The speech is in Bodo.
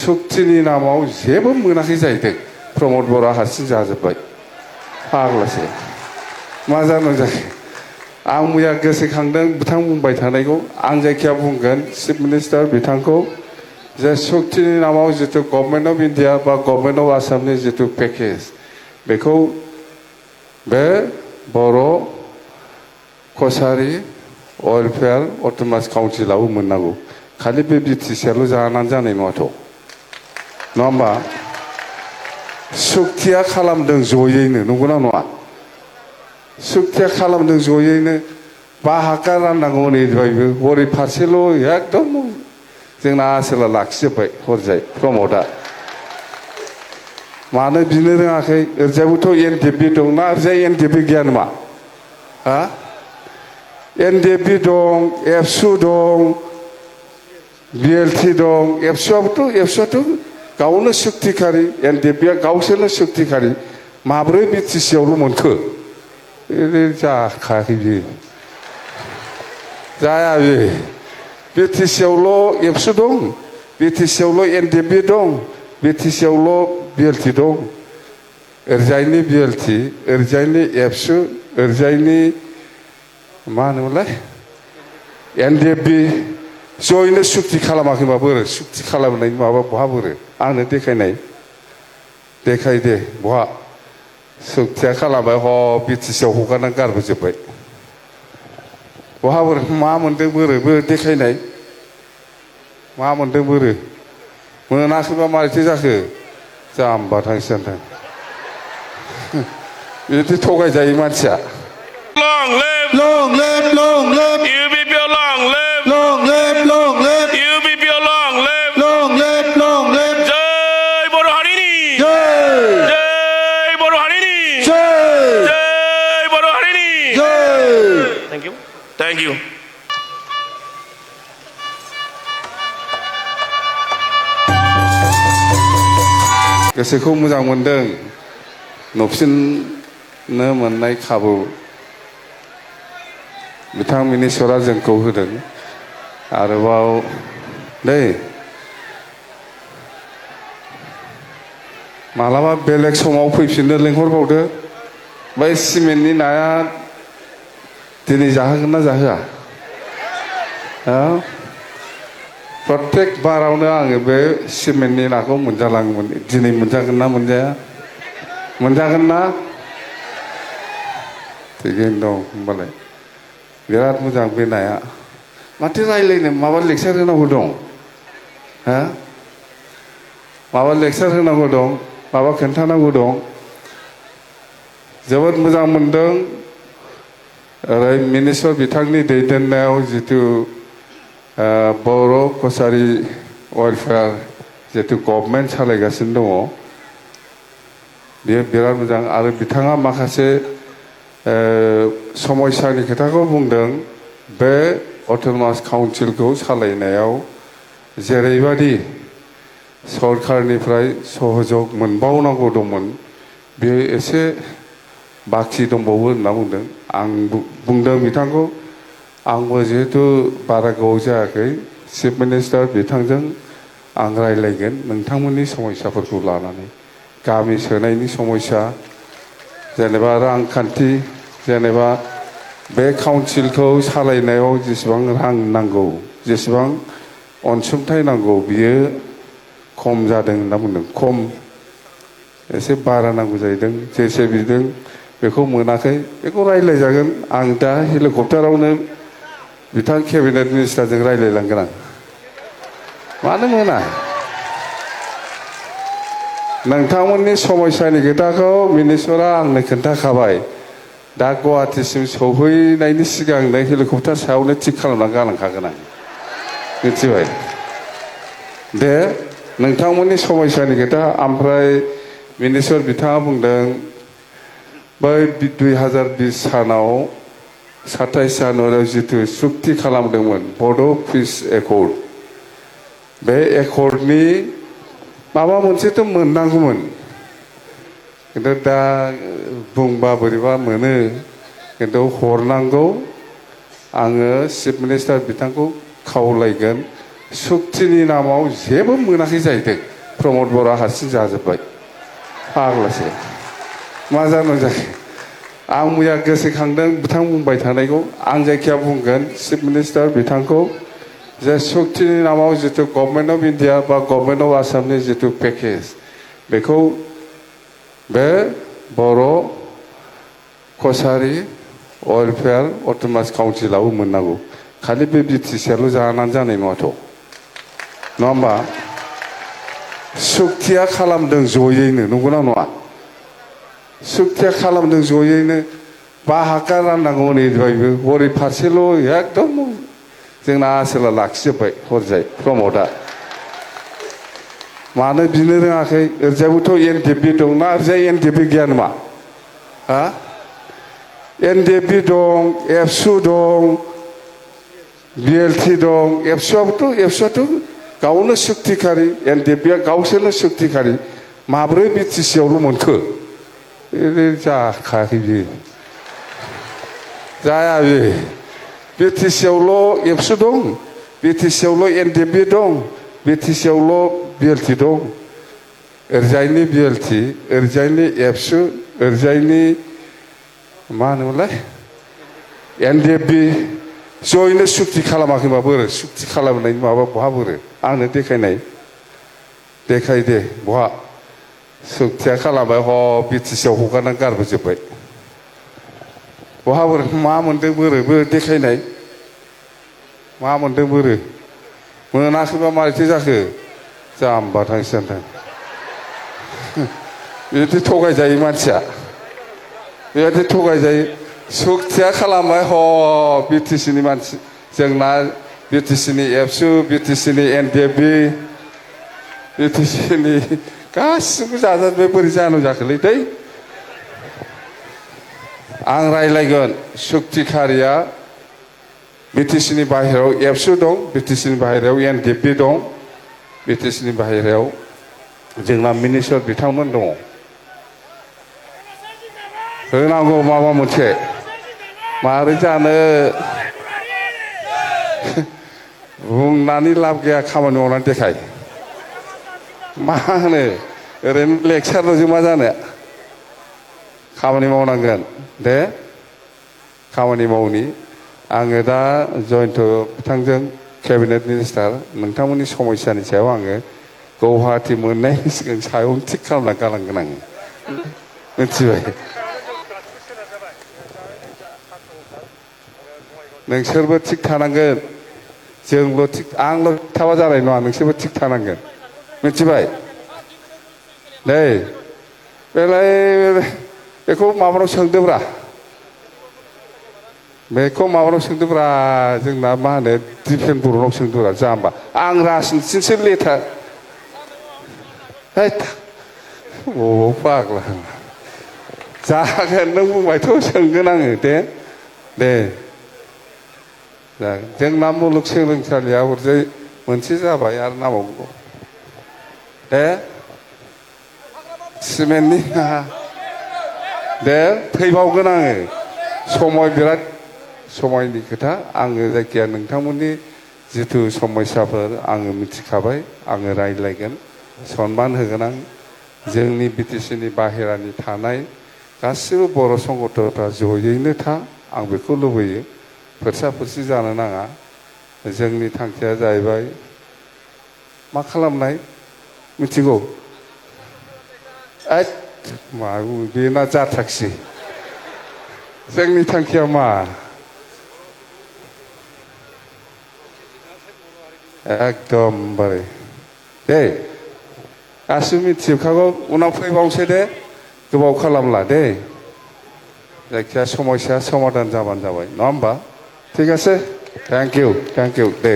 सक्तिनि नामाव जेबो मोनाखै जाहैदों प्रमद बर'आ हारसिं जाजोब्बाय फाग्लासो मा जानो जाखो आं मैया गोसोखांदों बिथां बुंबाय थानायखौ आं जायखिया बुंगोन चिफ मिनिस्टार बिथांखौ जे सक्तिनि नामाव जितु गभर्नमेन्ट अफ इन्डिया बा गभर्नमेन्ट अफ आसामनि जितु पेकेज बेखौ बे बर' कसारि वेलफेयार अट'नमास काउन्सिलाबो मोननांगौ खालि बे बिटिसिआल' जानानै जानाय नङाथ' नङा होमबा सक्तिया खालामदों जयैनो नंगौना नङा सक्तिया खालामदों जयैनो बाहागा राननांगौ ओरैबायबो हरै फारसेल' एकदम जोंना आसोला लाखिजोब्बाय हरजाय प्रमदआ मानो बिनो रोङाखै ओरैजायबोथ' एनडिएफबि दंना ओरैजाय एनडिएफबि गैया नामा हा एनडिएफबि दं एबसु दं बिएलटि दं एबसुआथ' गावनो सक्तिखारि एनडिएफबिआ गावसोरनो सक्तिखारि माब्रै बिटिसिआवल' मोनखो जाखायाखै बियो जाया बे बिटिसिआवल' एबसु दं बिटिसिआवल' एनडिएफबि दं बिटिसिआवल' बिएलटि दं ओरैजायनि बिएलटि ओरैजायनि एबसु ओरैजायनि मा होनोमोनलाय एनडिएफबि जयैनो सुक्ति खालामाखैबा बोरो सुक्ति खालामनायनि माबा बहा बोरो आंनो देखायनाय देखाय दे बहा सुक्तिया खालामबाय ह बिटिसिआव हगारनानै गारबोजोब्बाय बहा बोरो मा मोनदों बोरो देखायनाय मा मोनदों बोरो मोनाखैबा मारैथो जाखो जाम्बा थांसिगोन बिदि थगायजायो मानसिया Long live, Long live, long live, UBP long live, long live, long live, UBP long live, long live, long live. Jai Bodo Harini, Jai, Jai Bodo Harini, Jai, Jai Bodo Harini. Jai. Thank you. Thank you. गोसोखौ मोजां मोनदों नुफिननो मोननाय खाबु बिथां मिनिस्टरा जोंखौ होदों आरोबाव दै मालाबा बेलेग समाव फैफिननो लेंहरबावदो बै सिमेन्टनि नाया दिनै जाहोगोन ना जाहोआ प्रत्येक बारावनो आङो बे सिमेन्टनि नाखौ मोनजालाङोमोन दिनै मोनजागोन ना मोनजाया मोनजागोन ना थिगैनो दं होनबालाय बिराद मोजां बे नाया माथो रायलायनो माबा लेक्सार होनांगौ दं हा माबा लेक्सार होनांगौ दं माबा खोन्थानांगौ दं जोबोद मोजां मोनदों ओरै मिनिस्टार बिथांनि दैदेननायाव जितु बर' कसारि वेलफेयार जितु गभर्नमेन्ट सालायगासिनो दङ बेयो बिराद मोजां आरो बिथाङा माखासे समयसानि खोथाखौ बुंदों बे अट'नमास काउन्सिलखौ सालायनायाव जेरैबायदि सरकारनिफ्राय सहयोग मोनबावनांगौ दंमोन बेयो एसे बाखि दंबावो होनना बुंदों आं बुंदों बिथांखौ आंबो जिहेतु बारा गोबाव जायाखै चिफ मिनिस्टार बिथांजों आं रायलायगोन नोंथांमोननि समयसाफोरखौ लानानै गामि सोनायनि समयसा जेनेबा रांखान्थि जेनेबा बे काउन्सिलखौ सालायनायाव जेसेबां रां नांगौ जेसेबां अनसुंथाइ नांगौ बियो खम जादों होनना बुंदों खम एसे बारा नांगौ जाहैदों जेसे बिदों बेखौ मोनाखै बेखौ रायलायजागोन आं दा हेलिकप्टारावनो बिथां केबिनेट मिनिस्टारजों रायलायलांगोन आं मानो मोना नोंथांमोननि समयसानि खोथाखौ मिनिस्टारा आंनो खोन्थाखाबाय दा गुवाहाटिसिम सौहैनायनि सिगांनो हेलिकप्टार सायावनो थिग खालामनानै गालांखागोन आं मिथिबाय दे नोंथांमोननि समयसानि खोथा ओमफ्राय मिनिस्टार बिथाङा बुंदों बै 2020 सानाव 27 जानुवारियाव जितु सुक्ति खालामदोंमोन बड' पिस एकर्ड बे एकर्डनि माबा मोनसेथ' मोननांगौमोन खिन्थु दा बुंबा बोरैबा मोनो खिन्थु हरनांगौ आङो चिफ मिनिस्टार बिथांखौ खावलायगोन सुक्तिनि नामाव जेबो मोनाखै जाहैदों प्रमद बर'आ हारसिं जाजोब्बाय फाग्लासो मा जानो जाखो आं मैया गोसोखांदों बिथां बुंबाय थानायखौ आं जायखिया बुंगोन चिफ मिनिस्टार बिथांखौ जे शक्तिनि नामाव जितु गभर्नमेन्ट अफ इन्डिया बा गभर्नमेन्ट अफ आसामनि जितु पेकेज बेखौ बे बर' कसारि वेलफेयार अट'नमास काउन्सिलावबो मोननांगौ खालि बे बिटिसिआल' जानानै जानाय नङाथ' नङा होमबा शक्तिया खालामदों जयैनो नंगौना नङा शक्तिया खालामदों जयैनो बाहागा राननांगौ नैबायबो हरै फारसेल' एकदम जोंना आसोला लाखिजोब्बाय हरजाय प्रमदआ मानो बिनो रोङाखै ओरैजायबोथ' एनडिएफबि दं ना ओरैजाय एनडिएफबि गैया नामा हा एनडिएफबि दं एबसु दं बिएलटि दं एबसुआथ' गावनो सक्तिखारि एनडिएफबिआ गावसोरनो सक्तिखारि माब्रै बिटिसिआवल' मोनखो जाखायाखै बियो जाया बे बिटिसिआवल' एबसु दं बिटिसिआवल' एनडिएफबि दं बिटिसिआवल' बिएलटि दं ओरैजायनि बिएलटि ओरैजायनि एबसु ओरैजायनि मा होनोमोनलाय एनडिएफबि जयैनो सुक्ति खालामाखैबा बोरो सुक्ति खालामनायनि माबा बहा बोरो आंनो देखायनाय देखाय दे बहा सुक्तिया खालामबाय ह बिटिसिआव हगारनानै गारबोजोब्बाय बहा बोरो मा मोनदों बोरो देखायनाय मा मोनदों बोरो मोनाखैबा मारैथो जाखो जाम्बा थांसि सानदों बिदि थगायजायो मानसिया बेबायदि थगायजायो सक्तिया खालामबाय ह बिटिसिनि मानसि जोंना बिटिसिनि एबसु बिटिसिनि एनडिएफबि बिटिसिनि गासिबो जाजाजोब्बाय बोरै जानो जाखोलै दै आं रायलायगोन सक्तिखारिया बिटिसिनि बाहेरायाव एबसु दं बिटिसिनि बाहेरायाव एनडिएफबि दं बिटिसिनि बाहेरायाव जोंना मिनिस्टार बिथांमोन दङ होनांगौ माबा मोनसे मारै जानो बुंनानै लाब गैया खामानि मावनानै देखाय मा होनो ओरैनो लेक्सारल'जों मा जानो खामानि मावनांगोन दे खामानि मावनि आङो दा जयन्त बिथांजों केबिनेट मिनिस्टार नोंथांमोननि समस्यानि सायाव आङो गुवाहाटि मोननायनि सिगां सायावनो थिग खालामना गालांगोन आङो मिथिबाय नोंसोरबो थिग थानांगोन जोंल' थिग आंल' थाबा जानाय नङा नोंसोरबो थिग थानांगोन मिथिबाय नै बेलाय बेखौ माबानाव सोंदोब्रा बेखौ माबानाव सोंदोब्रा जोंना मा होनो दिपेन बर'नाव सोंदोब्रा जाम्बा आं राजनिथिजोंसो लेथार है बबाव फाग्ला जागोन नों बुंबायथ' सोंगोन आङो दे जागोन जोंना मुलुगसोलोंसालिया हरजाय मोनसे जाबाय आरो नामावगौ दे सिमेन्टनि दे फैबावगोन आङो समय बिराद समायनि खोथा आङो जायखिया नोंथांमोननि जिथु समस्याफोर आङो मिथिखाबाय आङो रायज्लायगोन सनमान होगोन आं जोंनि बिटिसिनि बाहेरानि थानाय गासिबो बर' संगठनफ्रा जयैनो था आं बेखौ लुबैयो फोरसा फोरसि जानो नाङा जोंनि थांखिया जाहैबाय मा खालामनाय मिथिगौ मा बेना जाथाखसै जोंनि थांखिया मा एकदमबारे दे गासिबो मिथिजोबखागौ उनाव फैबावनोसै दे गोबाव खालामला दे जायखिया समस्या समाधान जाबानो जाबाय नङा होमबा ঠিক আছে থ্যাংক ইউ দে